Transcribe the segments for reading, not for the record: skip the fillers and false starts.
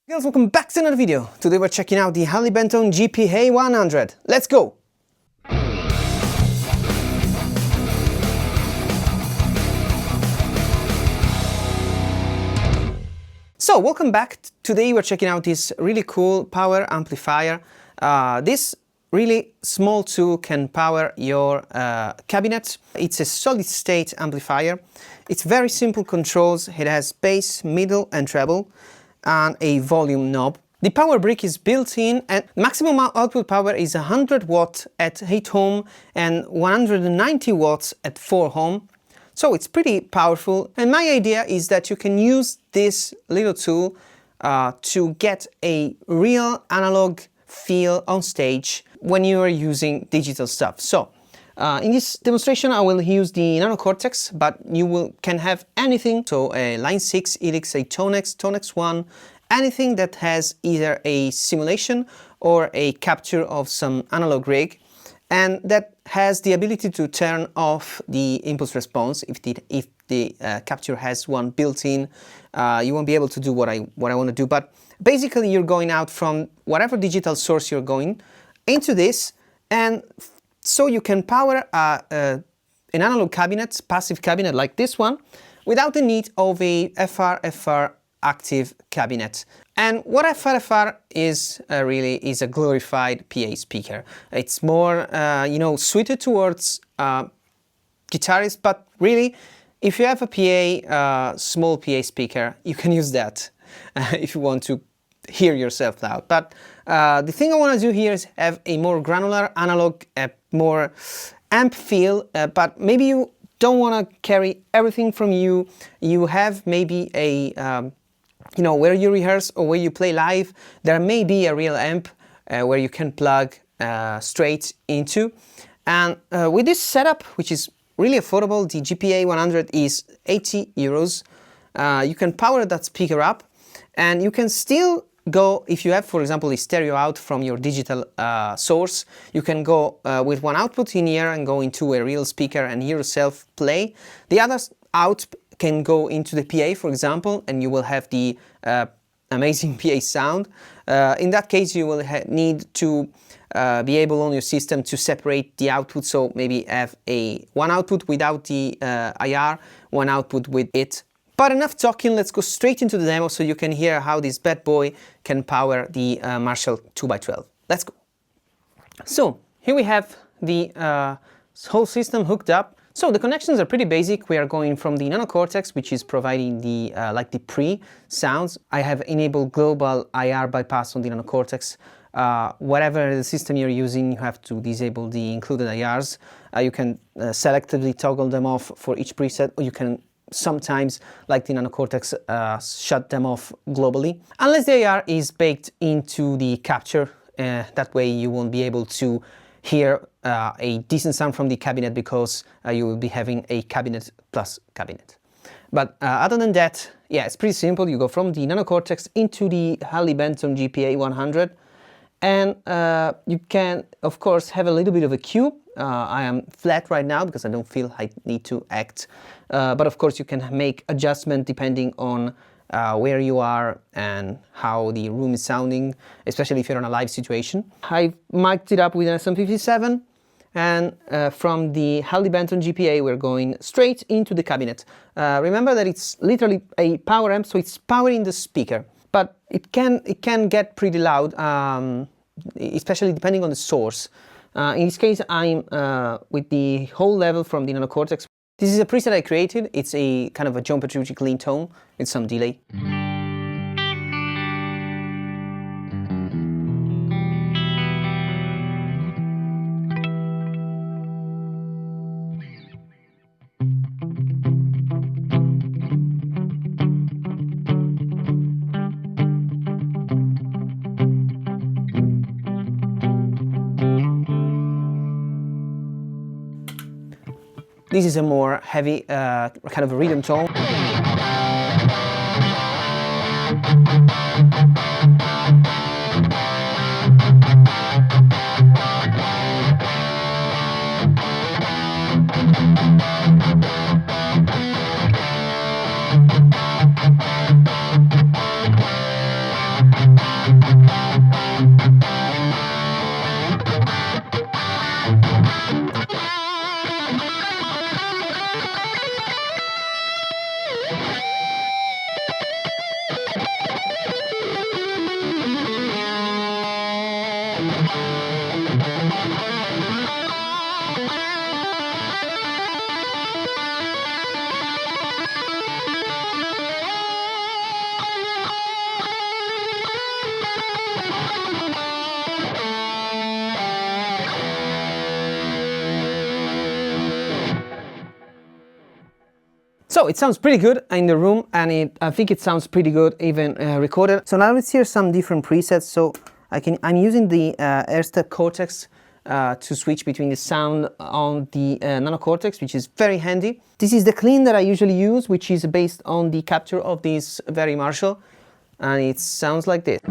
Guys, welcome back to another video. Today we're checking out the Harley Benton GPA 100. Let's go! So, welcome back. Today we're checking out this really cool power amplifier. This really small tool can power your cabinet. It's a solid-state amplifier. It's very simple controls. It has bass, middle and treble, and a volume knob. The power brick is built in, and maximum output power is 100 watts at 8 ohm and 190 watts at 4 ohm. So it's pretty powerful, and my idea is that you can use this little tool to get a real analog feel on stage when you are using digital stuff. So in this demonstration I will use the Nano Cortex, but you can have anything, so a Line 6 Helix, a Tonex 1, anything that has either a simulation or a capture of some analog rig, and that has the ability to turn off the impulse response. If the capture has one built in, you won't be able to do what I want to do, but basically you're going out from whatever digital source you're going into this, and so you can power an analog cabinet, passive cabinet like this one, without the need of a FR active cabinet. And what FR is really is a glorified PA speaker. It's more suited towards guitarists, but really if you have a PA, small PA speaker, you can use that if you want to hear yourself loud. But the thing I want to do here is have a more granular analog, more amp feel, but maybe you don't want to carry everything from you. You have maybe a where you rehearse or where you play live, there may be a real amp where you can plug straight into. And with this setup, which is really affordable, the GPA 100 is 80 euros. You can power that speaker up, and you can still go, if you have, for example, a stereo out from your digital source, you can go with one output in here and go into a real speaker and hear yourself play. The other out can go into the PA, for example, and you will have the amazing PA sound. In that case, you will need to be able on your system to separate the output, so maybe have one output without the IR, one output with it. But enough talking, let's go straight into the demo so you can hear how this bad boy can power the Marshall 2x12. Let's go. So here we have the whole system hooked up. So the connections are pretty basic. We are going from the Nano Cortex, which is providing the the pre-sounds. I have enabled global IR bypass on the Nano Cortex. Whatever the system you're using, you have to disable the included IRs. You can selectively toggle them off for each preset, or you can sometimes, like the Nano Cortex, shut them off globally. Unless the IR is baked into the capture, that way you won't be able to hear a decent sound from the cabinet, because you will be having a cabinet plus cabinet. But other than that, yeah, it's pretty simple. You go from the Nano Cortex into the Harley Benton GPA 100, and you can, of course, have a little bit of a cue. I am flat right now because I don't feel I need to act, but of course you can make adjustment depending on where you are and how the room is sounding, especially if you're in a live situation. I mic'd it up with an SM57, and from the Harley Benton GPA we're going straight into the cabinet. Remember that it's literally a power amp, so it's powering the speaker, but it can get pretty loud, especially depending on the source. In this case I'm with the whole level from the Nano Cortex. This is a preset I created. It's a kind of a John Petrucci clean tone with some delay. This is a more heavy kind of a rhythm tone. So it sounds pretty good in the room, and I think it sounds pretty good even recorded. So now let's hear some different presets. So I'm using the AirStep Cortex to switch between the sound on the Nano Cortex, which is very handy. This is the clean that I usually use, which is based on the capture of this very Marshall, and it sounds like this.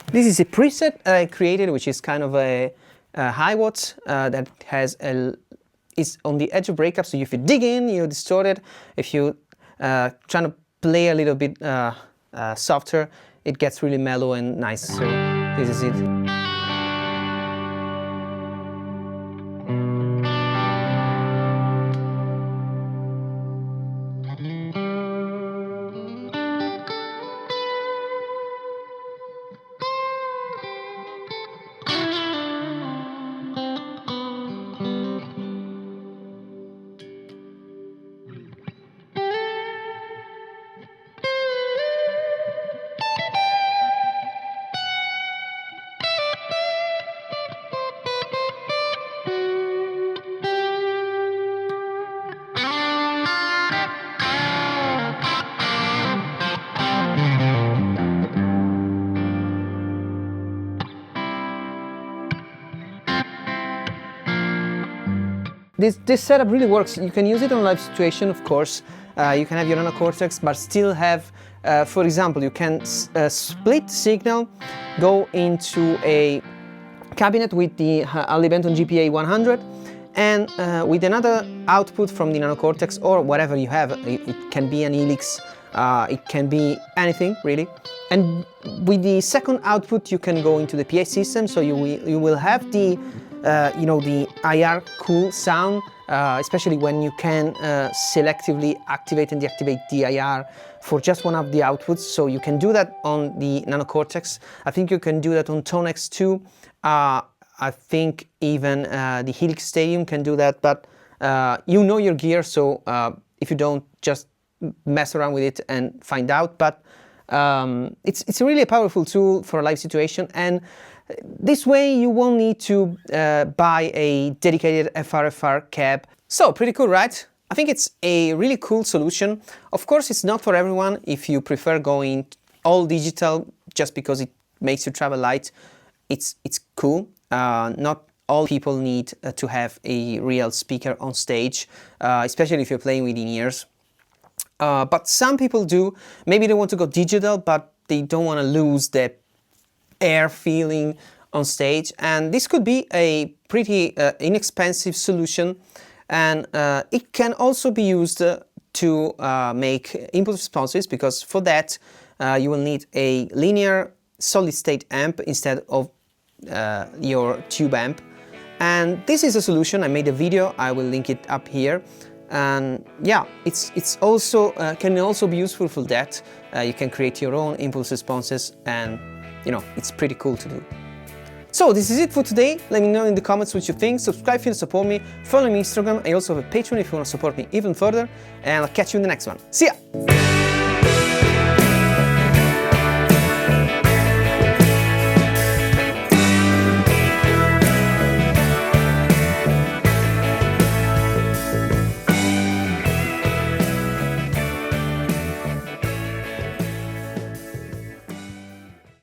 This is a preset I created, which is kind of a high watts that is on the edge of breakup. So if you dig in, you distort it. If you try to play a little bit softer, it gets really mellow and nice. So this is it. This setup really works. You can use it on a live situation, of course. You can have your Nano Cortex, but still have, for example, you can split signal, go into a cabinet with the Harley Benton GPA 100, and with another output from the Nano Cortex or whatever you have. It can be an Helix, it can be anything really. And with the second output, you can go into the PA system, so you will have the the IR cool sound, especially when you can selectively activate and deactivate the IR for just one of the outputs. So you can do that on the Nano Cortex. I think you can do that on Tone X2. I think even the Helix Stadium can do that, but you know your gear, so if you don't, just mess around with it and find out. But it's really a powerful tool for a live situation, and this way you won't need to buy a dedicated FR cab. So pretty cool, right? I think it's a really cool solution. Of course, it's not for everyone. If you prefer going all digital just because it makes you travel light, it's cool. Not all people need to have a real speaker on stage, especially if you're playing with in-ears. But some people do. Maybe they want to go digital, but they don't want to lose the air feeling on stage, and this could be a pretty inexpensive solution, and it can also be used to make impulse responses, because for that you will need a linear solid state amp instead of your tube amp. And this is a solution. I made a video, I will link it up here. And yeah, it's also can also be useful for that. You can create your own impulse responses, and it's pretty cool to do. So this is it for today. Let me know in the comments what you think. Subscribe if you want to support me. Follow me on Instagram. I also have a Patreon if you want to support me even further. And I'll catch you in the next one. See ya!